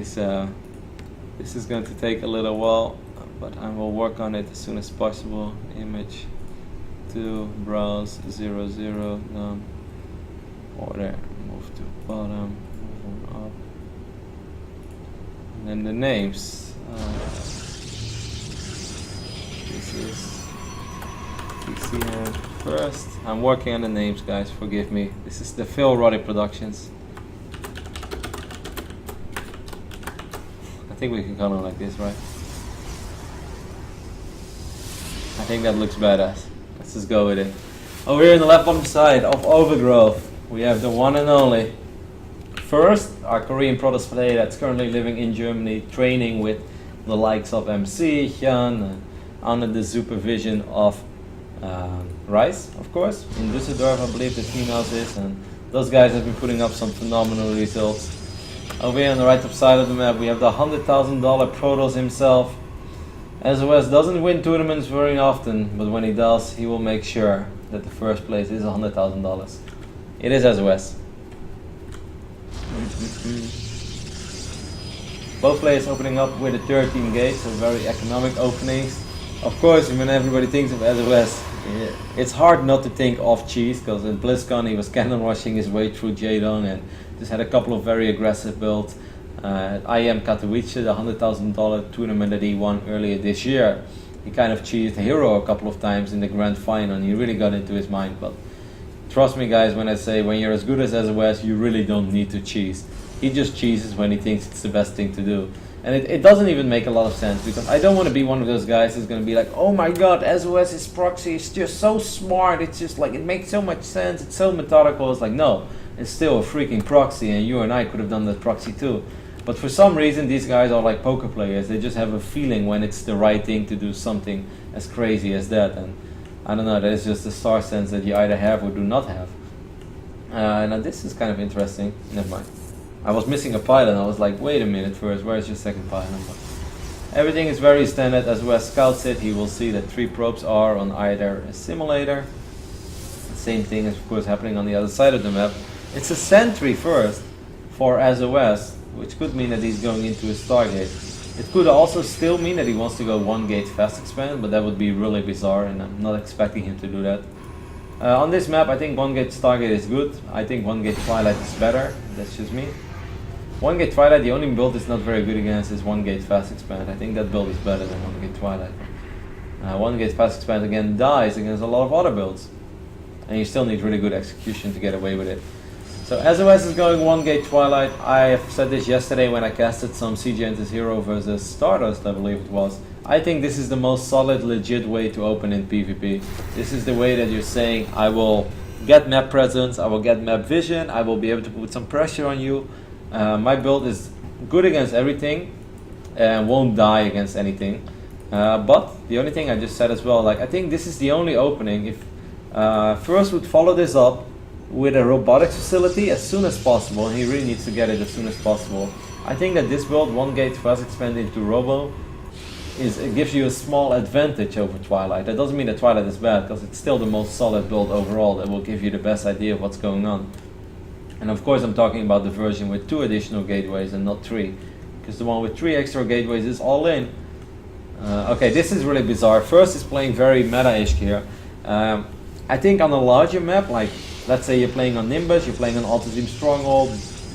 So this is going to take a little while, but I will work on it as soon as possible. Image to browse 00 done. Order, move to bottom, move on up. And then the names. This is PCM first. I'm working on the names, guys, forgive me. This is the Phil Roddy Productions. I think we can call it like this, right? I think that looks badass. Let's just go with it. Over here on the left bottom side of Overgrowth, we have the one and only first, our Korean product player that's currently living in Germany, training with the likes of MC, Hyun, under the supervision of Rice, of course. In Düsseldorf, I believe the team house is, and those guys have been putting up some phenomenal results. Over here on the right top side of the map, we have the $100,000 Protoss himself. SoS doesn't win tournaments very often, but when he does, he will make sure that the first place is $100,000. It is SoS. Both players opening up with a 13 gate, so very economic openings. Of course, when everybody thinks of SoS, it's hard not to think of Cheese, because in BlizzCon he was cannon rushing his way through Jaedong and just had a couple of very aggressive builds. IEM Katowice, the $100,000 tournament that he won earlier this year, he kind of cheesed Hero a couple of times in the grand final, and he really got into his mind. But trust me, guys, when I say when you're as good as SoS, you really don't need to cheese. He just cheeses when he thinks it's the best thing to do. And it doesn't even make a lot of sense, because I don't want to be one of those guys who's going to be like, oh my god, SoS's proxy is just so smart, it's just like, it makes so much sense, it's so methodical. It's like, no, it's still a freaking proxy, and you and I could have done that proxy too. But for some reason, these guys are like poker players. They just have a feeling when it's the right thing to do something as crazy as that. And I don't know, that is just a star sense that you either have or do not have. Now this is kind of interesting. Never mind. I was missing a pylon. I was like, wait a minute first, where's your second pylon? But everything is very standard. As well as scouts it, he will see that 3 probes are on either a simulator. The same thing is of course happening on the other side of the map. It's a sentry first for SoS, which could mean that he's going into a Stargate. It could also still mean that he wants to go 1 gate fast expand, but that would be really bizarre, and I'm not expecting him to do that. On this map, I think 1 gate Stargate is good. I think 1 gate Twilight is better. That's just me. 1 gate Twilight, the only build it's not very good against is 1 gate fast expand. I think that build is better than 1 gate Twilight. 1 gate fast expand again dies against a lot of other builds, and you still need really good execution to get away with it. So SoS is going 1 gate Twilight. I said this yesterday when I casted some Siege Enters Hero versus Stardust, I believe it was. I think this is the most solid, legit way to open in PvP. This is the way that you're saying, I will get map presence, I will get map vision, I will be able to put some pressure on you. My build is good against everything and won't die against anything. But the only thing I just said as well, like I think this is the only opening. If First would follow this up with a robotics facility as soon as possible, and he really needs to get it as soon as possible. I think that this build, 1 gate fast expand into Robo, it gives you a small advantage over Twilight. That doesn't mean that Twilight is bad, because it's still the most solid build overall that will give you the best idea of what's going on. And of course I'm talking about the version with 2 additional gateways and not 3, because the one with 3 extra gateways is all in. Okay, this is really bizarre. First is playing very meta-ish here. I think on a larger map, like let's say you're playing on Nimbus, you're playing on Alta-Team Stronghold,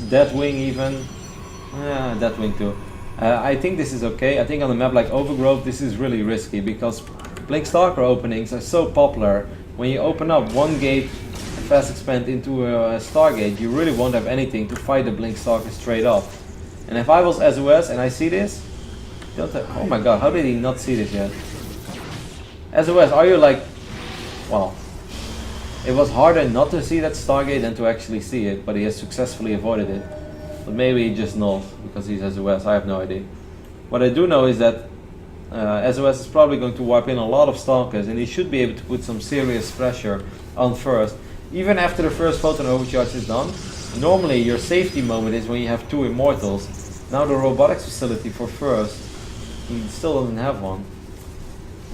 Deathwing even, Deathwing too. I think this is okay. I think on a map like Overgrowth this is really risky, because Blink Stalker openings are so popular. When you open up 1 gate fast expand into a Stargate, you really won't have anything to fight the Blink Stalker straight up. And if I was SoS and I see this, oh my god, how did he not see this yet? SoS, are you like, wow. It was harder not to see that Stargate than to actually see it, but he has successfully avoided it. But maybe he just knows because he's SoS, I have no idea. What I do know is that SoS is probably going to wipe in a lot of Stalkers, and he should be able to put some serious pressure on first. Even after the first photon overcharge is done, normally your safety moment is when you have 2 Immortals. Now the robotics facility for first, he still doesn't have one.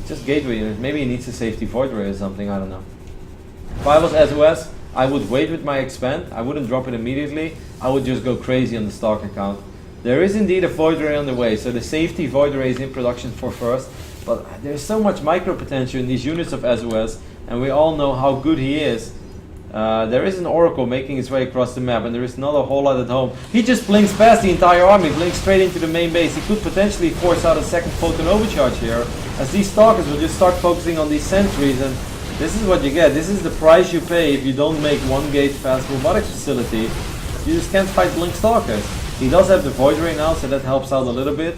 Just gateway unit, maybe he needs a safety void ray or something, I don't know. If I was SoS, I would wait with my expand, I wouldn't drop it immediately, I would just go crazy on the Stalker count. There is indeed a Void Ray on the way, so the safety Void Ray is in production for first, but there's so much micro potential in these units of SOS, and we all know how good he is. There is an Oracle making his way across the map, and there is not a whole lot at home. He just blinks past the entire army, blinks straight into the main base. He could potentially force out a second photon overcharge here, as these stalkers will just start focusing on these sentries, and this is what you get. This is the price you pay if you don't make one gauge fast robotics facility. You just can't fight blink stalkers. He does have the Void Ray now, so that helps out a little bit.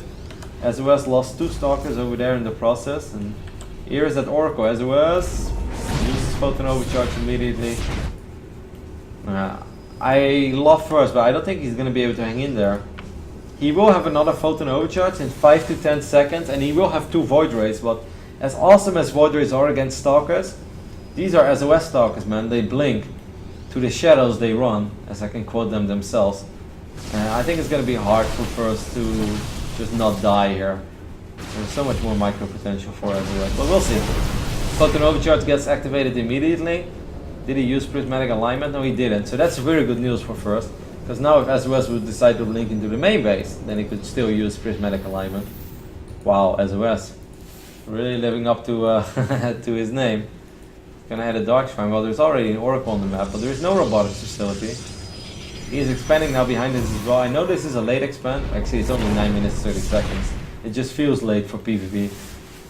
SOS lost 2 stalkers over there in the process, and here is that Oracle. SOS uses photon overcharge immediately. I love first, but I don't think he's going to be able to hang in there. He will have another photon overcharge in 5 to 10 seconds, and he will have 2 Void Rays, but as awesome as Void Rays are against stalkers, these are SOS stalkers, man. They blink. To the shadows they run, as I can quote them themselves. I think it's going to be hard for first to just not die here. There's so much more micro potential for SOS, but we'll see. Photon overcharge gets activated immediately. Did he use prismatic alignment? No, he didn't. So that's very good news for first, because now if SOS would decide to blink into the main base, then he could still use prismatic alignment. Wow, SOS really living up to to his name. Gonna add a dark shrine. Well, there's already an Oracle on the map, but there is no robotics facility. He is expanding now behind this as well. I know this is a late expand. Actually, it's only 9 minutes 30 seconds. It just feels late for PvP,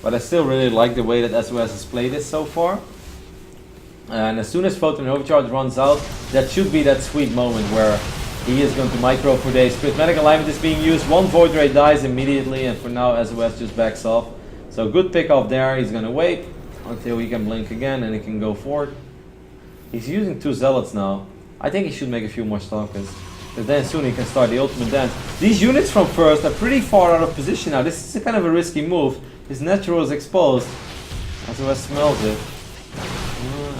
but I still really like the way that SOS has played it so far. And as soon as Photon Overcharge runs out, that should be that sweet moment where he is going to micro for days. Prismatic alignment is being used. 1 Void Ray dies immediately, and for now SOS just backs off. So good pick off there. He's gonna wait until he can blink again and he can go forward. He's using 2 Zealots now. I think he should make a few more Stalkers, but then soon he can start the ultimate dance. These units from first are pretty far out of position now. This is a kind of a risky move. His natural is exposed. SOS smells it.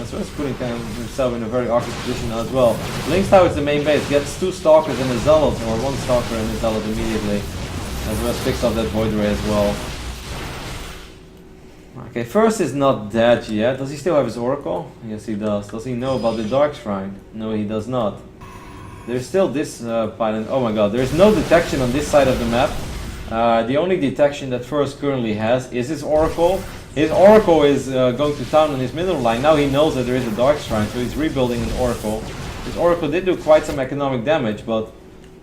SOS putting himself in a very awkward position now as well. Blinks towards the main base, gets 2 Stalkers and a Zealot, or 1 Stalker and a Zealot immediately. SOS picks up that Void Ray as well. Okay, first is not dead yet. Does he still have his Oracle? Yes, he does. Does he know about the Dark Shrine? No, he does not. There's still this pylon. Oh my god, there is no detection on this side of the map. The only detection that first currently has is his Oracle. His Oracle is going to town on his middle line. Now he knows that there is a Dark Shrine, so he's rebuilding his Oracle. His Oracle did do quite some economic damage, but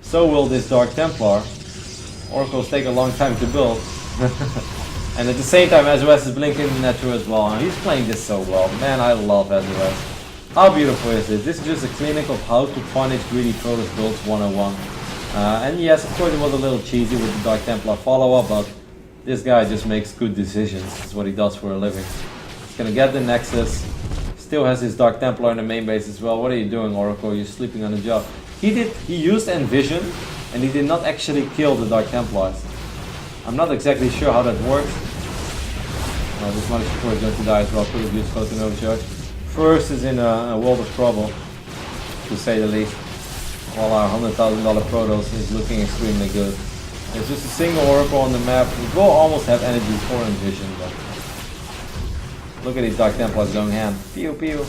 so will this Dark Templar. Oracles take a long time to build. And at the same time, SOS is blinking natural as well. And he's playing this so well. Man, I love SOS. How beautiful is this? This is just a clinic of how to punish greedy Protoss builds 101. And yes, of course it was a little cheesy with the Dark Templar follow-up, but this guy just makes good decisions. That's what he does for a living. He's gonna get the Nexus. Still has his Dark Templar in the main base as well. What are you doing, Oracle? You're sleeping on the job. He used Envision, and he did not actually kill the Dark Templars. I'm not exactly sure how that works. This Mother Support is going to die as well. Could have used Photon Overcharge. First is in a world of trouble, to say the least. All our $100,000 Protoss is looking extremely good. There's just a single Oracle on the map. We will almost have energy for Envision, but look at these Dark Templars going ham. Pew pew.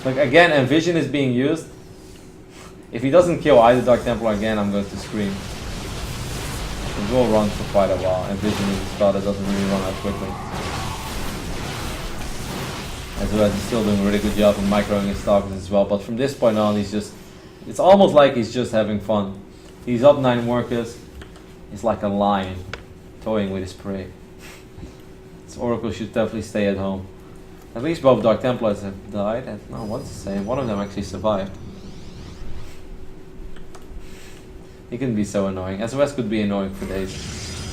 Look, again, Envision is being used. If he doesn't kill either Dark Templar again, I'm going to scream. It will run for quite a while. Envision is a spell that doesn't really run out quickly. SOS is still doing a really good job in microing his Stalkers as well, but from this point on, it's almost like he's just having fun. He's up 9 workers. He's like a lion, toying with his prey. This Oracle should definitely stay at home. At least both Dark Templars have died. No, what's the same? One of them actually survived. He can be so annoying. SOS could be annoying for days.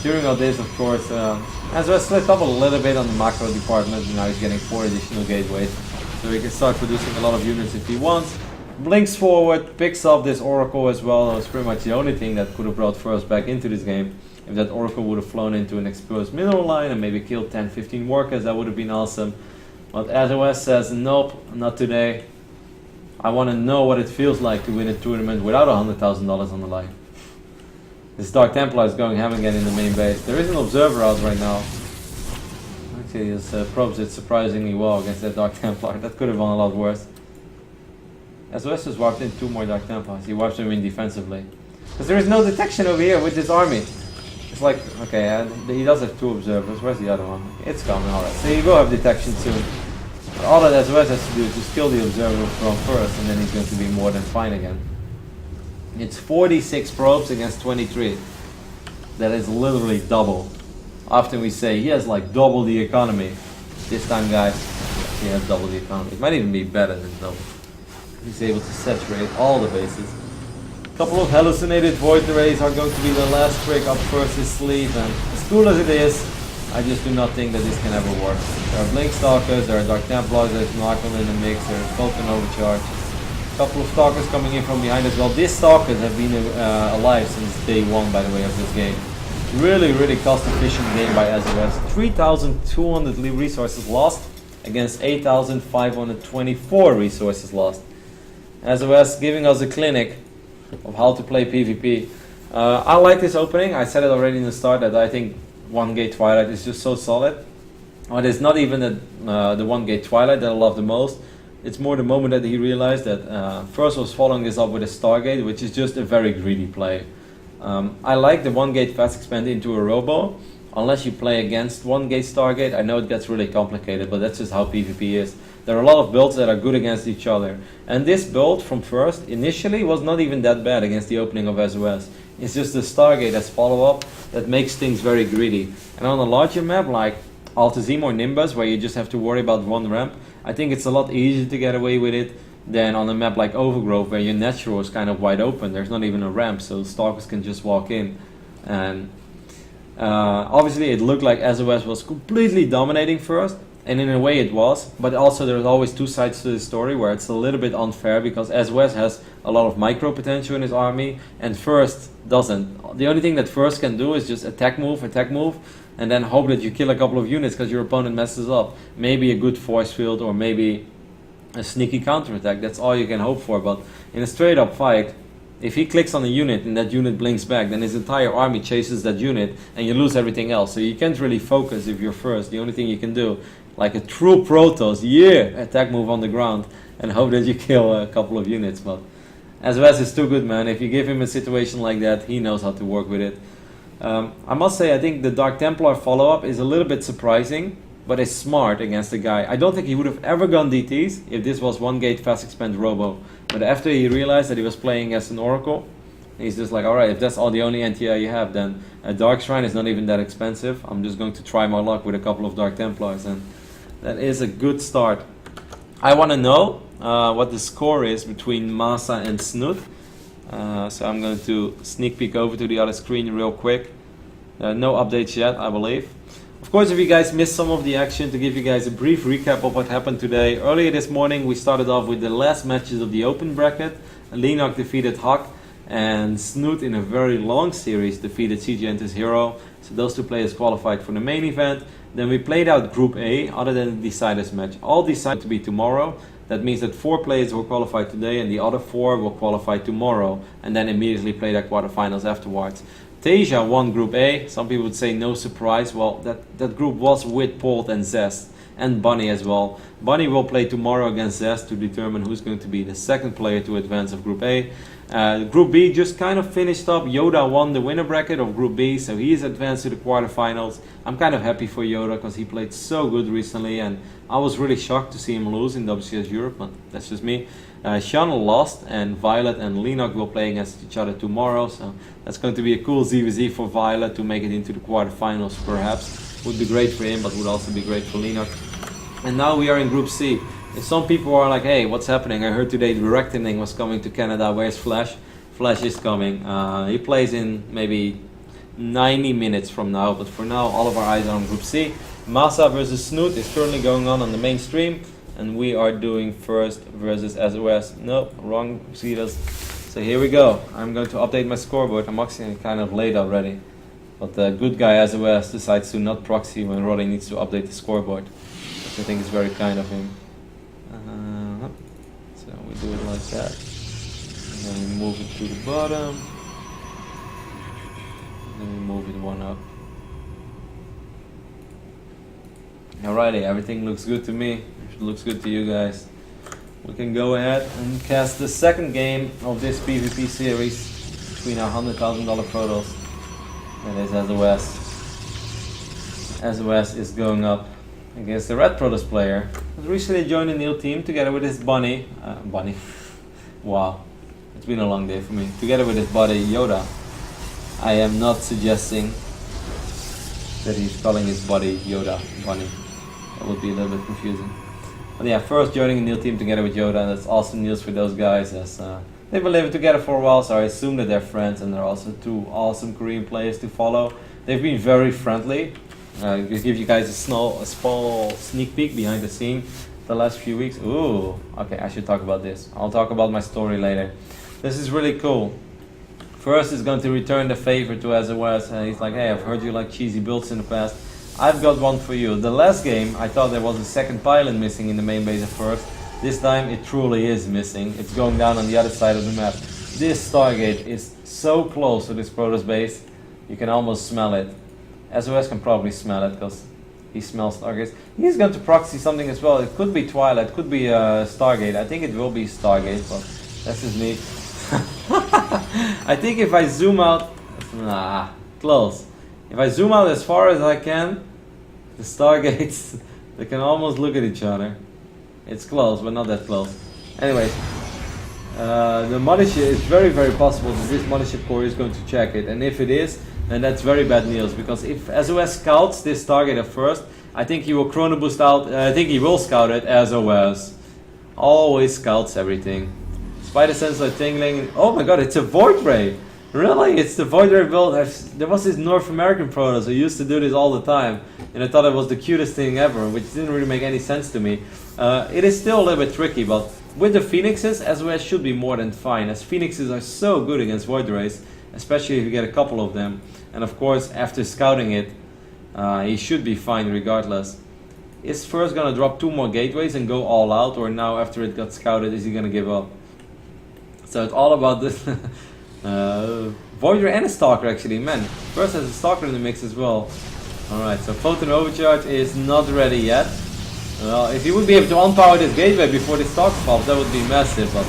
During all this, of course, SOS slipped up a little bit on the macro department, and now he's getting 4 additional gateways. So he can start producing a lot of units if he wants. Blinks forward, picks up this Oracle as well. That was pretty much the only thing that could have brought first back into this game. If that Oracle would have flown into an exposed middle line and maybe killed 10-15 workers, that would have been awesome. But SOS says, nope, not today. I want to know what it feels like to win a tournament without $100,000 on the line. This Dark Templar is going ham again in the main base. There is an Observer out right now. Actually, his probes did surprisingly well against that Dark Templar. That could have gone a lot worse. SOS just warped in 2 more Dark Templars. He warps them in defensively. Because there is no detection over here with this army. It's like, okay, he does have 2 observers. Where's the other one? It's coming, alright. So he will have detection soon. But all that SOS has to do is just kill the observer from first, and then he's going to be more than fine again. It's 46 probes against 23. That is literally double. Often we say he has like double the economy. This time, guys, he has double the economy. It might even be better than double. He's able to saturate all the bases. A couple of hallucinated void rays are going to be the last trick up first his sleeve, and as cool as it is, I just do not think that this can ever work. There are Blink Stalkers, there are Dark Templars, there's Narcon in the mix, there's Vulcan Overcharge. A couple of Stalkers coming in from behind as well. These Stalkers have been alive since day 1, by the way, of this game. Really, really cost-efficient game by SOS. 3,200 resources lost against 8,524 resources lost. SOS giving us a clinic of how to play PvP. I like this opening. I said it already in the start that I think 1 Gate Twilight is just so solid. But it's not even the 1 Gate Twilight that I love the most. It's more the moment that he realized that first was following this up with a Stargate, which is just a very greedy play. I like the 1 Gate Fast Expand into a Robo, unless you play against 1 Gate Stargate. I know it gets really complicated, but that's just how PvP is. There are a lot of builds that are good against each other. And this build from first, initially, was not even that bad against the opening of SOS. It's just the Stargate as follow-up that makes things very greedy. And on a larger map like Altazim or Nimbus, where you just have to worry about 1 ramp, I think it's a lot easier to get away with it than on a map like Overgrowth, where your natural is kind of wide open. There's not even a ramp, so Stalkers can just walk in. And obviously it looked like SOS was completely dominating first, and in a way it was, but also there's always 2 sides to the story where it's a little bit unfair, because SOS has a lot of micro potential in his army, and First doesn't. The only thing that First can do is just attack move, and then hope that you kill a couple of units because your opponent messes up. Maybe a good force field, or maybe a sneaky counterattack. That's all you can hope for. But in a straight up fight, if he clicks on a unit and that unit blinks back, then his entire army chases that unit and you lose everything else. So you can't really focus if you're First. The only thing you can do, like a true Protoss, attack move on the ground and hope that you kill a couple of units. But SOS is too good, man. If you give him a situation like that, he knows how to work with it. I must say, I think the Dark Templar follow-up is a little bit surprising, but it's smart against the guy. I don't think he would have ever gone DTs if this was 1 Gate Fast Expand Robo. But after he realized that he was playing as an Oracle, he's just like, alright, if that's all the only NTI you have, then a Dark Shrine is not even that expensive. I'm just going to try my luck with a couple of Dark Templars, and that is a good start. I want to know what the score is between Masa and Snoot. So I'm going to sneak peek over to the other screen real quick. No updates yet, I believe. Of course, if you guys missed some of the action, to give you guys a brief recap of what happened today. Earlier this morning, we started off with the last matches of the open bracket. Lenok defeated Hawk, and Snoot, in a very long series, defeated CGNT's Hero. So those 2 players qualified for the main event. Then we played out Group A, other than the deciders match. All decided to be tomorrow. That means that 4 players were qualified today, and the other 4 will qualify tomorrow, and then immediately play their quarterfinals afterwards. Tasia won Group A. Some people would say no surprise. Well, that group was with Polt and Zest, and Bunny as well. Bunny will play tomorrow against Zest to determine who's going to be the second player to advance of Group A. Group B just kind of finished up. Yoda won the winner bracket of Group B, so he is advanced to the quarterfinals. I'm kind of happy for Yoda because he played so good recently, and I was really shocked to see him lose in WCS Europe, but that's just me. Sean lost, and Violet and Lenok will play against each other tomorrow, so that's going to be a cool ZVZ for Violet to make it into the quarterfinals, perhaps. Would be great for him, but would also be great for Lenok. And now we are in Group C. And some people are like, hey, what's happening? I heard today the Reckoning was coming to Canada. Where's Flash? Flash is coming. He plays in maybe 90 minutes from now, but for now all of our eyes are on Group C. Masa versus Snoot is currently going on the main stream, and we are doing First versus SOS. Nope, wrong Cetus. So here we go. I'm going to update my scoreboard. I'm actually kind of late already, but the good guy SOS decides to not proxy when Roddy needs to update the scoreboard, which I think is very kind of him. So we do it like that, and then we move it to the bottom, and then we move it 1 up. Alrighty, everything looks good to me. It looks good to you guys. We can go ahead and cast the second game of this PvP series. between our $100,000 Protoss. And this SOS. SOS is going up against the red Protoss player. Who's recently joined a new team together with his bunny. Bunny. Wow. It's been a long day for me. Together with his buddy Yoda. I am not suggesting that he's calling his buddy Yoda bunny. That would be a little bit confusing. But yeah, first joining a new team together with Yoda. That's awesome news for those guys, as they've been living together for a while, so I assume that they're friends, and they're also two awesome Korean players to follow. They've been very friendly. Just give you guys a small sneak peek behind the scene the last few weeks. Ooh, okay, I should talk about this. I'll talk about my story later. This is really cool. First is going to return the favor to SOS. He's like, hey, I've heard you like cheesy builds in the past. I've got one for you. The last game, I thought there was a second pylon missing in the main base at first. This time, it truly is missing. It's going down on the other side of the map. This Stargate is so close to this Protoss base, you can almost smell it. SOS can probably smell it, because he smells Stargates. He's going to proxy something as well. It could be Twilight, could be Stargate. I think it will be Stargate, but that's just me. I think if I zoom out, close. If I zoom out as far as I can, the Stargates, they can almost look at each other. It's close, but not that close. Anyways, the mothership, it's very, very possible that this mothership core is going to check it. And if it is, then that's very bad news. Because if SOS scouts this target at first, I think he will chrono boost out, I think he will scout it as SOS. Always scouts everything. Spider sensor tingling. Oh my god, it's a Void Ray! Really? It's the Void Ray build. There was this North American Protoss who used to do this all the time, and I thought it was the cutest thing ever, which didn't really make any sense to me. It is still a little bit tricky, but with the Phoenixes, SOS should be more than fine, as Phoenixes are so good against Void Rays, especially if you get a couple of them. And of course, after scouting it, he should be fine regardless. Is first gonna drop 2 more gateways and go all out, or now after it got scouted, is he gonna give up? So it's all about this. Void Ray and a Stalker actually, man. First has a Stalker in the mix as well. Alright, so Photon Overcharge is not ready yet. Well, if he would be able to unpower this gateway before this Stalker pops, that would be massive, but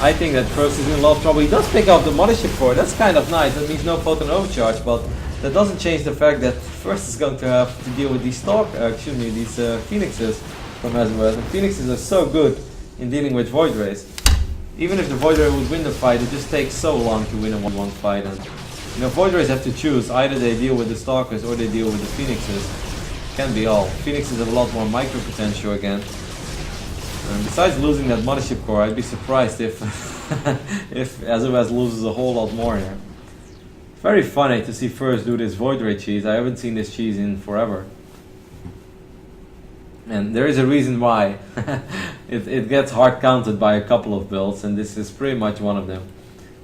I think that first is in a lot of trouble. He does pick up the mothership core, that's kind of nice. That means no Photon Overcharge, but that doesn't change the fact that first is going to have to deal with these these Phoenixes from SOS. And Phoenixes are so good in dealing with Void Rays. Even if the Void Ray would win the fight, it just takes so long to win a 1-1 fight. And you know, Void Rays have to choose. Either they deal with the Stalkers or they deal with the Phoenixes. Can be all. Phoenixes have a lot more micro potential again. And besides losing that mothership core, I'd be surprised if if SOS loses a whole lot more here. Very funny to see first do this Void Ray cheese. I haven't seen this cheese in forever. And there is a reason why. it gets hard counted by a couple of builds, and this is pretty much one of them.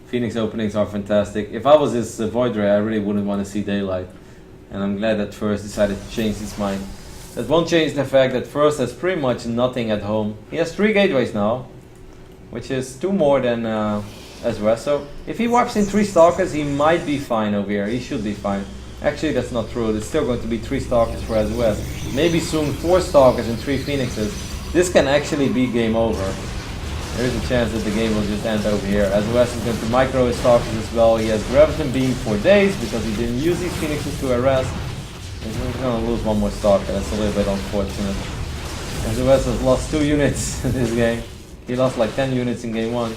Phoenix openings are fantastic. If I was this Void Ray, I really wouldn't want to see daylight. And I'm glad that First decided to change his mind. That won't change the fact that First has pretty much nothing at home. He has 3 gateways now, which is 2 more than SOS. So if he wipes in 3 Stalkers, he might be fine over here. He should be fine. Actually, that's not true. There's still going to be 3 Stalkers for SOS. Maybe soon 4 Stalkers and 3 Phoenixes. This can actually be game over. There is a chance that the game will just end over here. SOS is going to micro his Stalkers as well. He has Graviton Beam for days because he didn't use these Phoenixes to harass. He's going to lose 1 more Stalker. That's a little bit unfortunate. SOS has lost 2 units in this game. He lost like 10 units in game 1.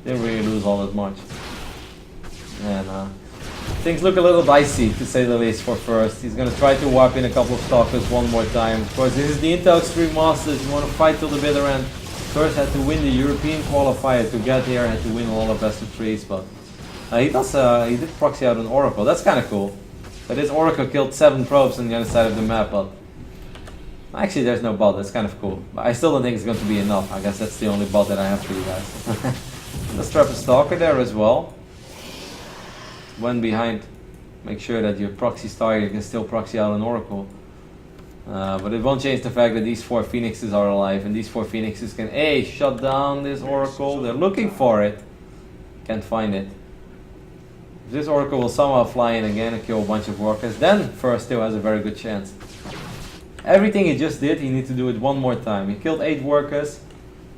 Didn't really lose all that much. And things look a little dicey, to say the least, for First. He's going to try to wipe in a couple of Stalkers 1 more time. Of course, this is the Intel Extreme Masters. You want to fight till the bitter end. First had to win the European qualifier to get here, had to win all of best of 3s, but he did proxy out an Oracle. That's kind of cool. But this Oracle killed 7 probes on the other side of the map, but actually there's no bot. That's kind of cool. But I still don't think it's going to be enough. I guess that's the only bot that I have for you guys. Let's trap a Stalker there as well. One behind. Make sure that your proxy Stargate can still proxy out an Oracle. But it won't change the fact that these 4 Phoenixes are alive, and these 4 Phoenixes can shut down this Oracle. They're looking for it. Can't find it. If this Oracle will somehow fly in again and kill a bunch of workers, then First still has a very good chance. Everything he just did, he needs to do it 1 more time. He killed 8 workers.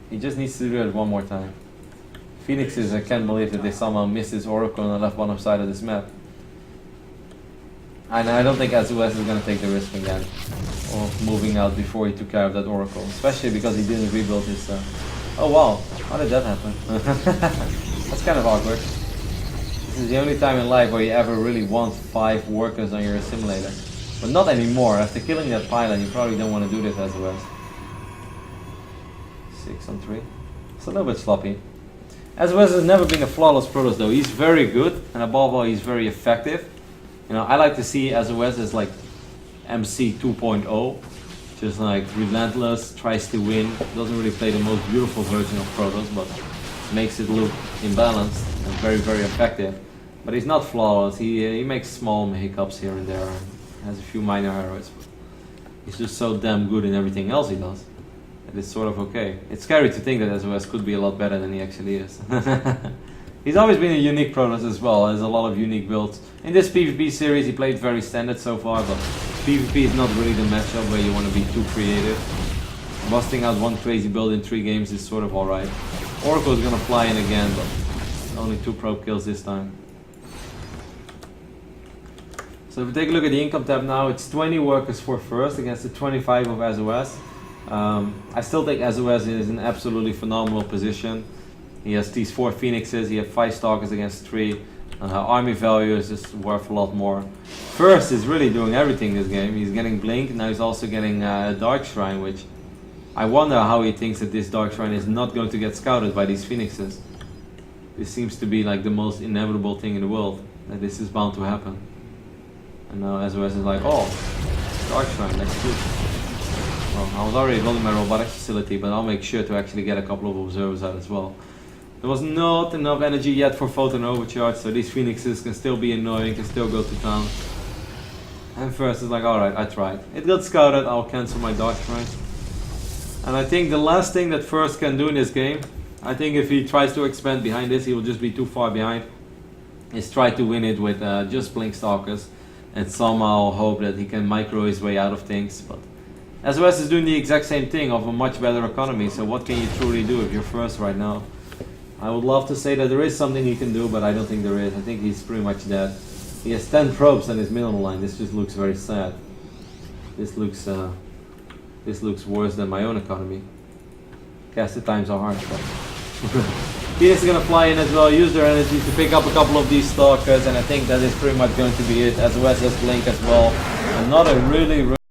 He just needs to do it 1 more time. Phoenixes, I can't believe that they somehow missed this Oracle on the left bottom side of this map. And I don't think SOS is going to take the risk again of moving out before he took care of that Oracle, especially because he didn't rebuild his... Oh wow, how did that happen? That's kind of awkward. This is the only time in life where you ever really want 5 workers on your simulator. But not anymore. After killing that pilot, you probably don't want to do this SOS. 6 on 3. It's a little bit sloppy. SOS has never been a flawless Protoss though. He's very good, and above all, he's very effective. You know, I like to see SOS as like MC 2.0. Just like relentless, tries to win, doesn't really play the most beautiful version of Protoss, but makes it look imbalanced and very, very effective. But he's not flawless. He makes small hiccups here and there, and has a few minor errors. But he's just so damn good in everything else he does that it's sort of okay. It's scary to think that SOS could be a lot better than he actually is. He's always been a unique Protoss as well. There's a lot of unique builds. In this PvP series, he played very standard so far, but PvP is not really the matchup where you want to be too creative. Busting out one crazy build in 3 games is sort of alright. Oracle is gonna fly in again, but only 2 probe kills this time. So if we take a look at the income tab now, it's 20 workers for first against the 25 of SOS. I still think SOS is in absolutely phenomenal position. He has these 4 Phoenixes, he has 5 Stalkers against 3. Army value is just worth a lot more. First is really doing everything this game. He's getting Blink, now he's also getting a Dark Shrine, which I wonder how he thinks that this Dark Shrine is not going to get scouted by these Phoenixes. This seems to be like the most inevitable thing in the world, that this is bound to happen. And now SOS is like, oh, Dark Shrine, that's good. Well, I was already building my robotics facility, but I'll make sure to actually get a couple of observers out as well. There was not enough energy yet for Photon Overcharge, so these Phoenixes can still be annoying, can still go to town. And first is like, alright, I tried. It got scouted, I'll cancel my Dark Shrine. And I think the last thing that First can do in this game, I think if he tries to expand behind this, he will just be too far behind, is try to win it with just Blink Stalkers and somehow hope that he can micro his way out of things. But SOS is doing the exact same thing of a much better economy, so what can you truly do if you're First right now? I would love to say that there is something he can do, but I don't think there is. I think he's pretty much dead. He has 10 probes on his middle line. This just looks very sad. This looks worse than my own economy. Guess the times are hard. Phoenix is gonna fly in as well, use their energy to pick up a couple of these Stalkers, and I think that is pretty much going to be it. SOS has Blink as well. Another really